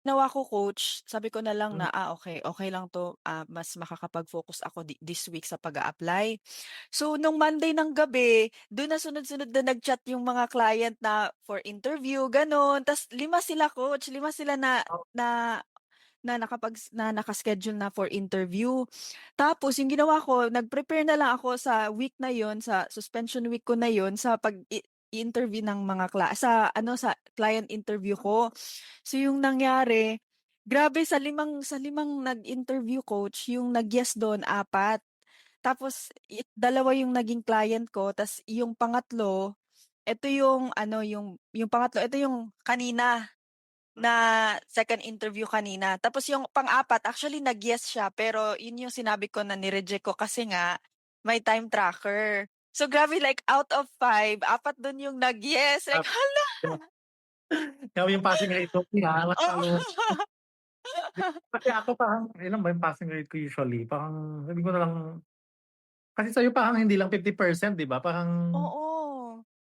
Ginawa ko coach, sabi ko na lang na, Hmm, okey, okey lang 'to, mas makakapag-focus ako this week sa pag-a-apply. So nung Monday ng gabi, dun na sunod-sunod na nag-chat yung mga client na for interview, gano'n. Tas 5 sila coach, 5 sila na oh, na na naka-schedule na for interview. Tapos yung ginawa ko, nag-prepare na lang ako sa week na yon, sa suspension week ko na yon, sa interview ng mga sa ano, sa client interview ko. So yung nangyari, grabe sa limang nag-interview coach, yung nag-yes dun 4. Tapos 2 yung naging client ko, tas yung pangatlo, eto yung ano, yung pangatlo, eto yung kanina. Na second interview kanina. Tapos yung pang-apat actually nag-yes siya, pero yun yung sinabi ko na ni-reject ko kasi nga may time tracker. So grabe, like out of 5, 4 dun yung nag-yes, like grabe hala. grabe yung passing rate mo, mas Oo. lalo kasi ako parang ilan ba yung passing rate ko usually, parang sabi ko na lang kasi sa'yo parang hindi lang 50% 'di ba? Parang Oo,